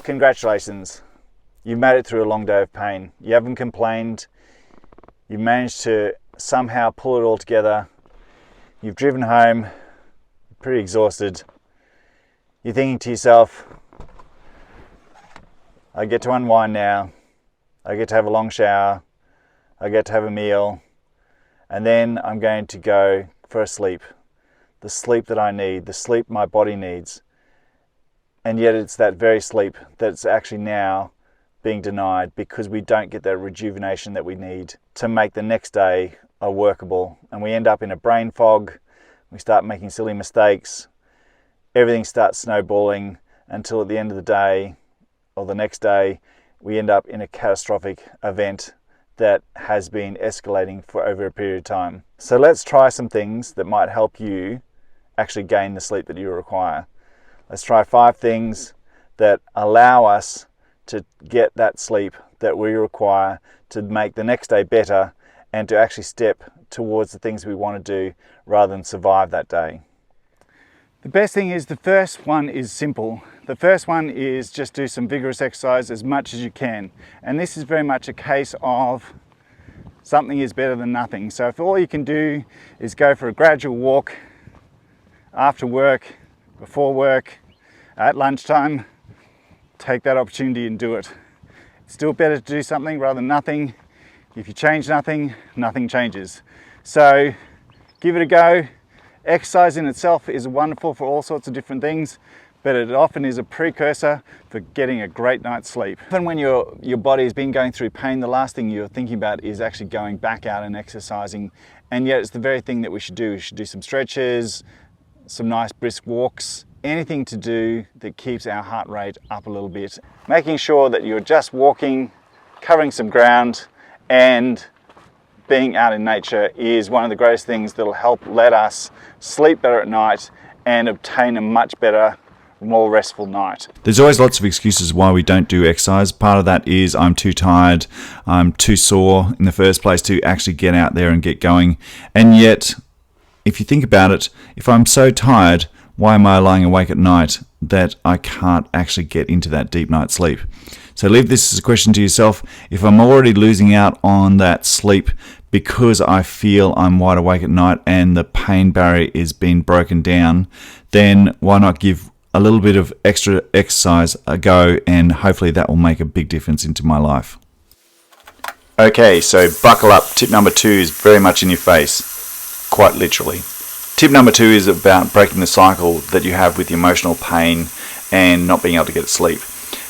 Congratulations, you've made it through a long day of pain. You haven't complained, you've managed to somehow pull it all together. You've driven home, pretty exhausted. You're thinking to yourself, I get to unwind now, I get to have a long shower, I get to have a meal, and then I'm going to go for a sleep. The sleep that I need, the sleep my body needs. And yet it's that very sleep that's actually now being denied because we don't get that rejuvenation that we need to make the next day workable. And we end up in a brain fog, we start making silly mistakes, everything starts snowballing until at the end of the day or the next day we end up in a catastrophic event that has been escalating for over a period of time. So let's try some things that might help you actually gain the sleep that you require. Let's try 5 things that allow us to get that sleep that we require to make the next day better and to actually step towards the things we want to do rather than survive that day. The best thing is the first one is simple. The first one is just do some vigorous exercise as much as you can. And this is very much a case of something is better than nothing. So if all you can do is go for a gradual walk after work, before work, at lunchtime, take that opportunity and do it. It's still better to do something rather than nothing. If you change nothing, nothing changes. So give it a go. Exercise in itself is wonderful for all sorts of different things, but it often is a precursor for getting a great night's sleep. Even when your body has been going through pain, the last thing you're thinking about is actually going back out and exercising, and yet it's the very thing that we should do. We should do some stretches, some nice brisk walks, anything to do that keeps our heart rate up a little bit. Making sure that you're just walking, covering some ground, and being out in nature is one of the greatest things that'll help let us sleep better at night and obtain a much better, more restful night. There's always lots of excuses why we don't do exercise. Part of that is I'm too tired, I'm too sore in the first place to actually get out there and get going. And yet, if you think about it, if I'm so tired, why am I lying awake at night that I can't actually get into that deep night's sleep? So leave this as a question to yourself. If I'm already losing out on that sleep because I feel I'm wide awake at night and the pain barrier is being broken down, then why not give a little bit of extra exercise a go, and hopefully that will make a big difference into my life. Okay, so buckle up. Tip number 2 is very much in your face, quite literally. Tip number 2 is about breaking the cycle that you have with emotional pain and not being able to get sleep.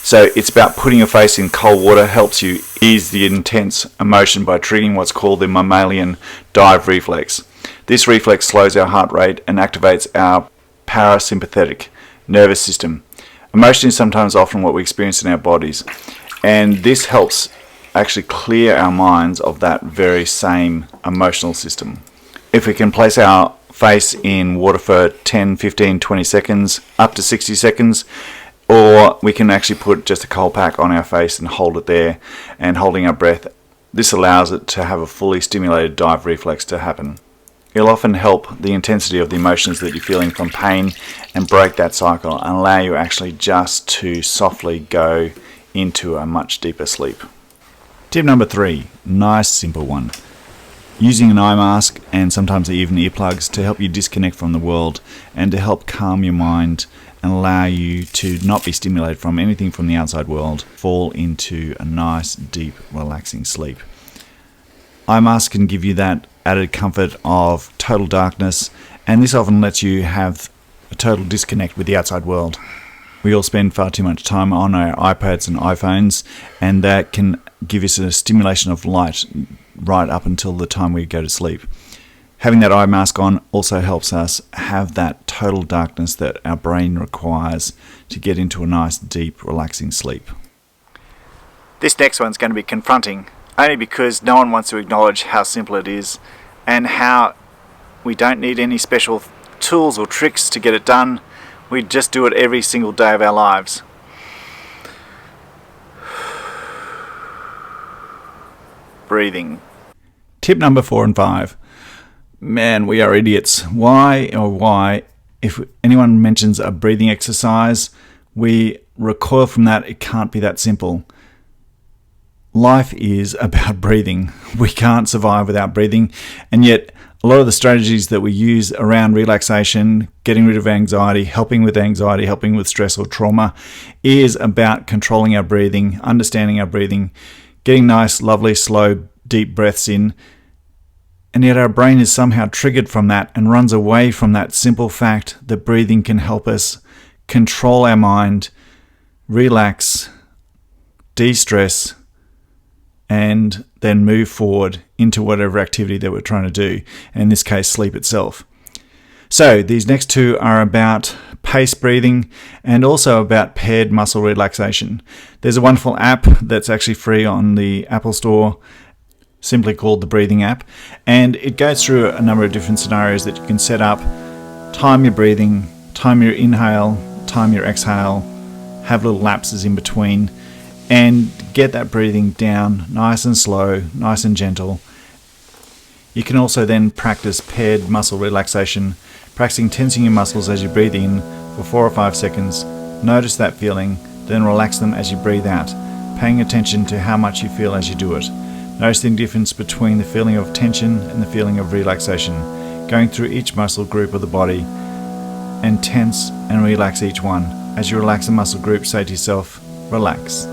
So it's about putting your face in cold water, helps you ease the intense emotion by triggering what's called the Mammalian dive reflex. This reflex slows our heart rate and activates our parasympathetic nervous system. Emotion is sometimes often what we experience in our bodies, and this helps actually clear our minds of that very same emotional system. If we can place our face in water for 10, 15, 20 seconds, up to 60 seconds, or we can actually put just a cold pack on our face and hold it there and holding our breath. This allows it to have a fully stimulated dive reflex to happen. It'll often help the intensity of the emotions that you're feeling from pain and break that cycle and allow you actually just to softly go into a much deeper sleep. Tip number 3, nice simple one. Using an eye mask and sometimes even earplugs to help you disconnect from the world and to help calm your mind and allow you to not be stimulated from anything from the outside world, fall into a nice, deep, relaxing sleep. Eye masks can give you that added comfort of total darkness, and this often lets you have a total disconnect with the outside world. We all spend far too much time on our iPads and iPhones, and that can give us a stimulation of light right up until the time we go to sleep. Having that eye mask on also helps us have that total darkness that our brain requires to get into a nice, deep, relaxing sleep. This next one's going to be confronting, only because no one wants to acknowledge how simple it is and how we don't need any special tools or tricks to get it done. We just do it every single day of our lives. Breathing. Tip number 4 and 5. Man, we are idiots. Why, if anyone mentions a breathing exercise, we recoil from that. It can't be that simple. Life is about breathing. We can't survive without breathing. And yet, a lot of the strategies that we use around relaxation, getting rid of anxiety, helping with stress or trauma, is about controlling our breathing, understanding our breathing, getting nice, lovely, slow, deep breaths in. And yet our brain is somehow triggered from that and runs away from that simple fact that breathing can help us control our mind, relax, de-stress, and then move forward into whatever activity that we're trying to do, and in this case, sleep itself. So these next two are about pace breathing and also about paired muscle relaxation. There's a wonderful app that's actually free on the Apple Store, simply called the Breathing app, and it goes through a number of different scenarios that you can set up. Time your breathing, time your inhale, time your exhale, have little lapses in between, and get that breathing down nice and slow, nice and gentle. You can also then practice paired muscle relaxation, practicing tensing your muscles as you breathe in for 4 or 5 seconds. Notice that feeling, then relax them as you breathe out, paying attention to how much you feel as you do it. Notice the difference between the feeling of tension and the feeling of relaxation, going through each muscle group of the body, and tense and relax each one. As you relax a muscle group, say to yourself, relax.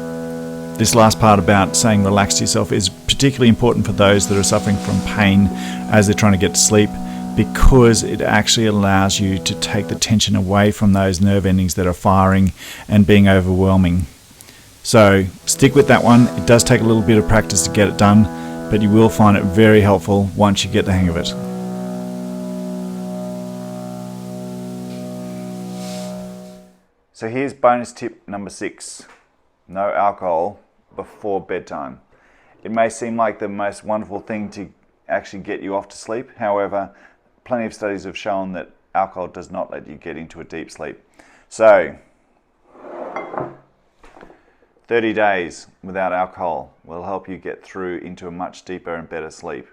This last part about saying relax to yourself is particularly important for those that are suffering from pain as they're trying to get to sleep, because it actually allows you to take the tension away from those nerve endings that are firing and being overwhelming. So stick with that one. It does take a little bit of practice to get it done, but you will find it very helpful once you get the hang of it. So here's bonus tip number 6. No alcohol before bedtime. It may seem like the most wonderful thing to actually get you off to sleep. However, plenty of studies have shown that alcohol does not let you get into a deep sleep. So 30 days without alcohol will help you get through into a much deeper and better sleep.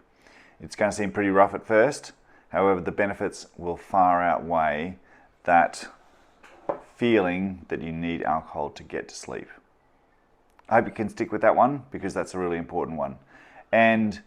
It's going to seem pretty rough at first. However, the benefits will far outweigh that feeling that you need alcohol to get to sleep. I hope you can stick with that one, because that's a really important one. And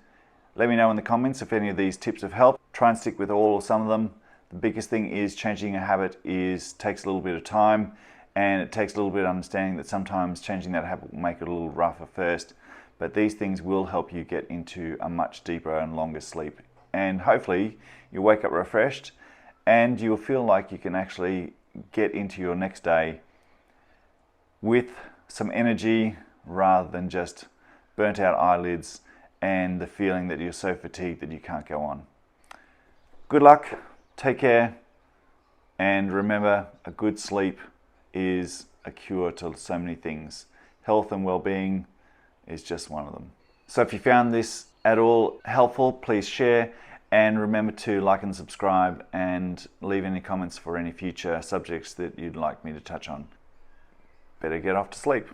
let me know in the comments if any of these tips have helped. Try and stick with all or some of them. The biggest thing is changing a habit takes a little bit of time, and it takes a little bit of understanding that sometimes changing that habit will make it a little rough at first. But these things will help you get into a much deeper and longer sleep. And hopefully you wake up refreshed and you'll feel like you can actually get into your next day with some energy rather than just burnt out eyelids and the feeling that you're so fatigued that you can't go on. Good luck, take care, and remember, a good sleep is a cure to so many things. Health and well-being is just one of them. So if you found this at all helpful, please share, and remember to like and subscribe and leave any comments for any future subjects that you'd like me to touch on. Better get off to sleep.